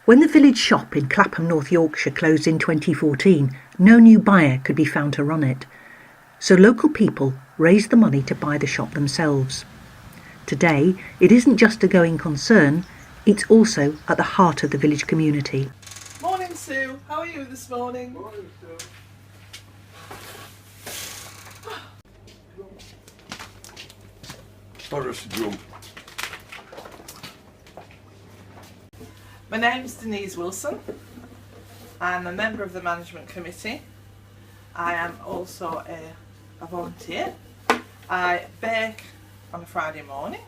When the village shop in Clapham, North Yorkshire closed in 2014, no new buyer could be found to run it. So local people raised the money to buy the shop themselves. Today, it isn't just a going concern, it's also at the heart of the village community. Morning, Sue. How are you this morning? Morning, Sue. Forest drum. My name's Denise Wilson. I'm a member of the management committee. I am also a volunteer. I bake on a Friday morning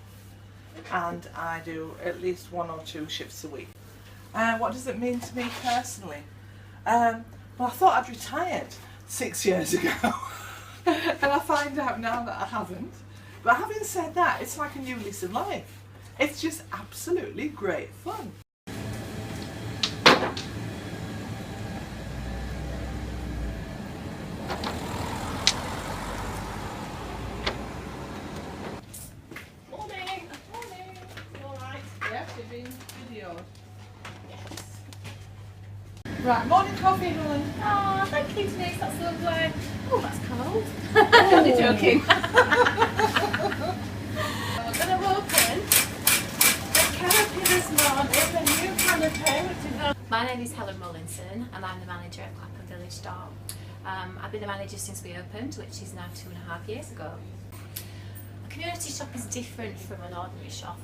and I do at least 1 or 2 shifts a week. What does it mean to me personally? Well, I thought I'd retired 6 years ago and I find out now that I haven't. But having said that, it's like a new lease of life. It's just absolutely great fun. Morning! Morning! Alright, yes, you're being videoed. Yes. Right, morning coffee, Helen. Oh, thank you, Denise, that's lovely. Oh, that's cold. I'm only joking. We're going to open the canopy this morning, the new canopy, which is... My name is Helen Mullinson and I'm the manager at Clapham Village Store. I've been the manager since we opened, which is now 2.5 years ago. A community shop is different from an ordinary shop.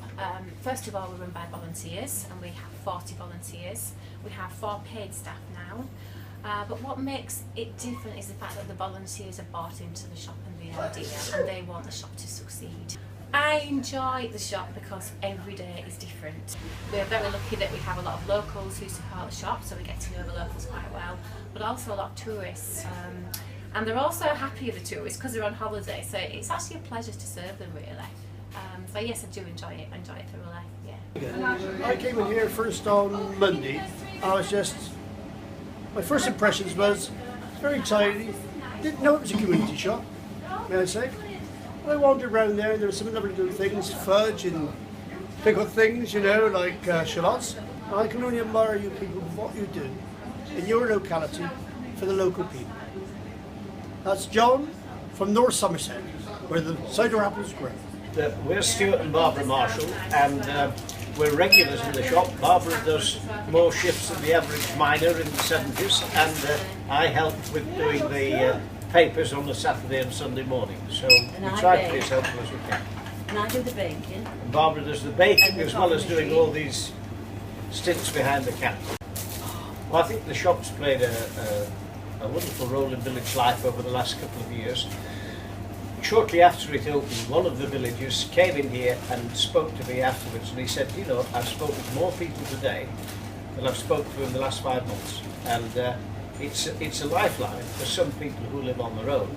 First of all, we're run by volunteers and we have 40 volunteers. We have 4 paid staff now. But what makes it different is the fact that the volunteers are bought into the shop and the idea and they want the shop to succeed. I enjoy the shop because every day is different. We're very lucky that we have a lot of locals who support the shop, so we get to know the locals quite well, but also a lot of tourists. And they're also happy with the tourists because they're on holiday, so it's actually a pleasure to serve them really. So yes, I do enjoy it thoroughly, yeah. I came in here first on Monday. My first impressions was it's very tidy. Didn't know it was a community shop, may I say. I wandered around there and there were some lovely little things, fudge and pickled things, you know, like shallots. I can only admire you people for what you do in your locality for the local people. That's John from North Somerset, where the cider apples grow. We're Stuart and Barbara Marshall, and we're regulars in the shop. Barbara does more shifts than the average miner in the 70s, and I help with doing the papers on the Saturday and Sunday morning. So we try to be as helpful as we can. And I do the baking. And Barbara does the baking as well as doing all these stints behind the counter. Well, I think the shop's played a wonderful role in village life over the last couple of years. Shortly after it opened, one of the villagers came in here and spoke to me afterwards, and he said, you know, I've spoken to more people today than I've spoken to in the last 5 months. And it's a lifeline for some people who live on their own,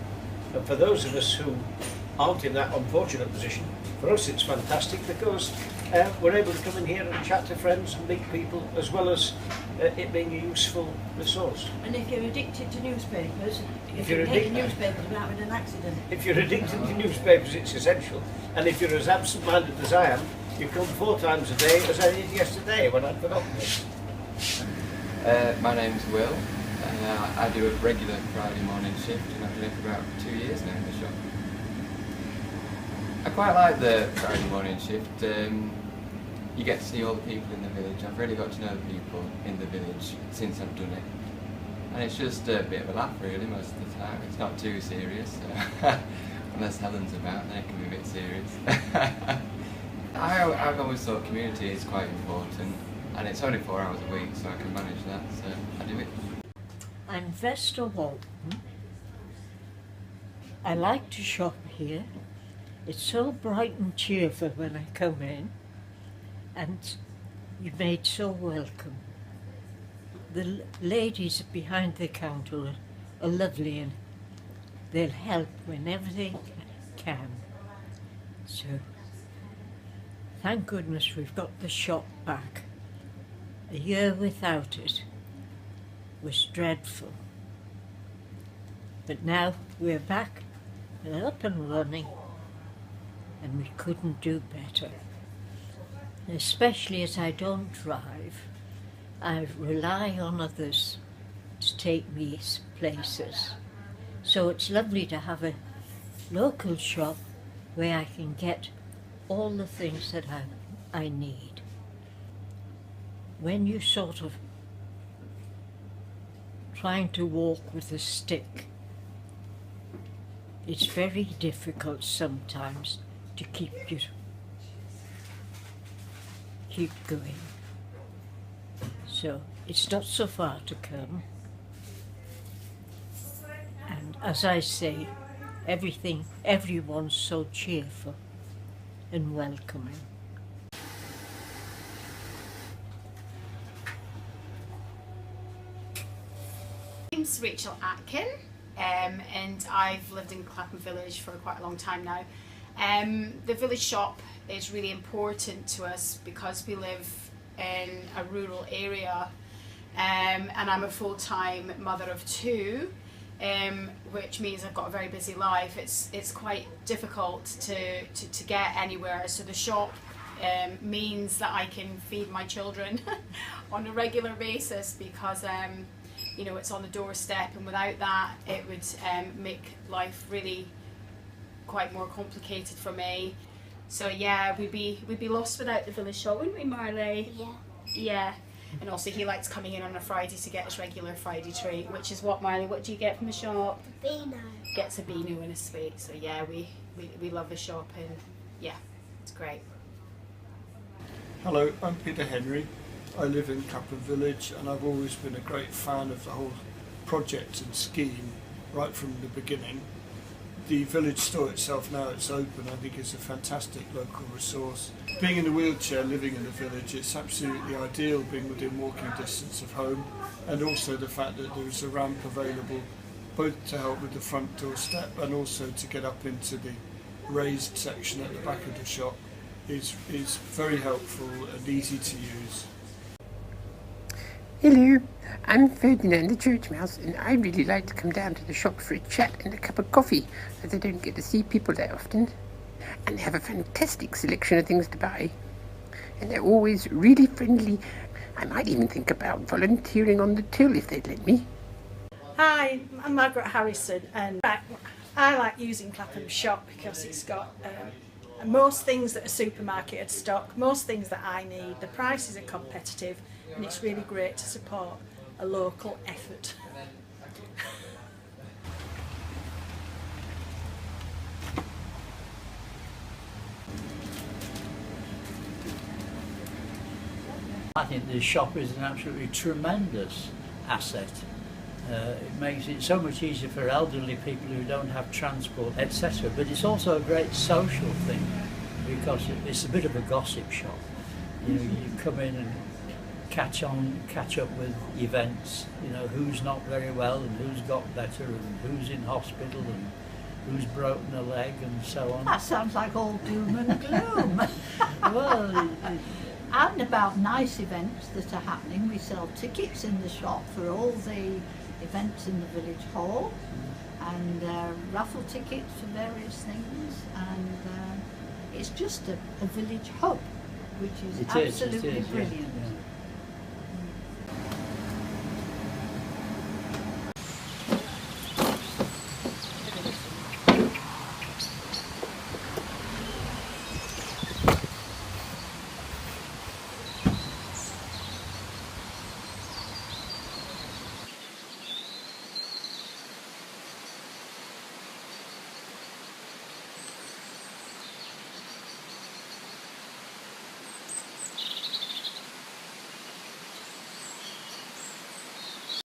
and for those of us who aren't in that unfortunate position, for us it's fantastic because we're able to come in here and chat to friends and meet people, as well as it being a useful resource. And if you're addicted to newspapers, If you you're can take addicted- newspapers without having an accident. If you're addicted to newspapers, it's essential, and if you're as absent-minded as I am, you come 4 times a day as I did yesterday when I'd forgotten it. My name's Will. I do a regular Friday morning shift and I've done it for about 2 years now in the shop. I quite like the Friday morning shift. You get to see all the people in the village. I've really got to know the people in the village since I've done it. And it's just a bit of a laugh really most of the time. It's not too serious. Unless Helen's about, then it can be a bit serious. I've always thought community is quite important. And it's only 4 hours a week, so I can manage that, so I do it. I'm Vesta Walton. I like to shop here. It's so bright and cheerful when I come in, and you're made so welcome. The ladies behind the counter are lovely and they'll help whenever they can. So, thank goodness we've got the shop back. A year without it was dreadful. But now we're back and up and running, and we couldn't do better. Especially as I don't drive, I rely on others to take me places. So it's lovely to have a local shop where I can get all the things that I need. When you sort of trying to walk with a stick, it's very difficult sometimes to keep going. So it's not so far to come. And as I say, everyone's so cheerful and welcoming. My name's Rachel Atkin, and I've lived in Clapham Village for quite a long time now. The village shop is really important to us because we live in a rural area, and I'm a full-time mother of two, which means I've got a very busy life. It's quite difficult to get anywhere, so the shop means that I can feed my children on a regular basis because you know, it's on the doorstep, and without that it would make life really quite more complicated for me. So yeah, we'd be lost without the village shop, wouldn't we, Marley? Yeah. Yeah. And also he likes coming in on a Friday to get his regular Friday treat, which is what, Marley? What do you get from the shop? Beano. Gets a beano and a sweet. So yeah, we love the shop, and yeah, it's great. Hello, I'm Peter Henry. I live in Clapham Village, and I've always been a great fan of the whole project and scheme right from the beginning. The village store itself, now it's open, I think is a fantastic local resource. Being in a wheelchair, living in the village, it's absolutely ideal being within walking distance of home, and also the fact that there is a ramp available both to help with the front door step and also to get up into the raised section at the back of the shop is very helpful and easy to use. Hello, I'm Ferdinand the Church Mouse, and I really like to come down to the shop for a chat and a cup of coffee, as I don't get to see people that often. And they have a fantastic selection of things to buy. And they're always really friendly. I might even think about volunteering on the till if they'd let me. Hi, I'm Margaret Harrison, and I like using Clapham shop because it's got most things that a supermarket would stock, most things that I need. The prices are competitive, and it's really great to support a local effort. I think the shop is an absolutely tremendous asset. It makes it so much easier for elderly people who don't have transport, etc. But it's also a great social thing because it's a bit of a gossip shop. You know, you come in and catch up with events, you know, who's not very well and who's got better and who's in hospital and who's broken a leg and so on. That sounds like all doom and gloom. Well, and about nice events that are happening. We sell tickets in the shop for all the events in the village hall, and raffle tickets for various things, and it's just a village hub, which is absolutely brilliant.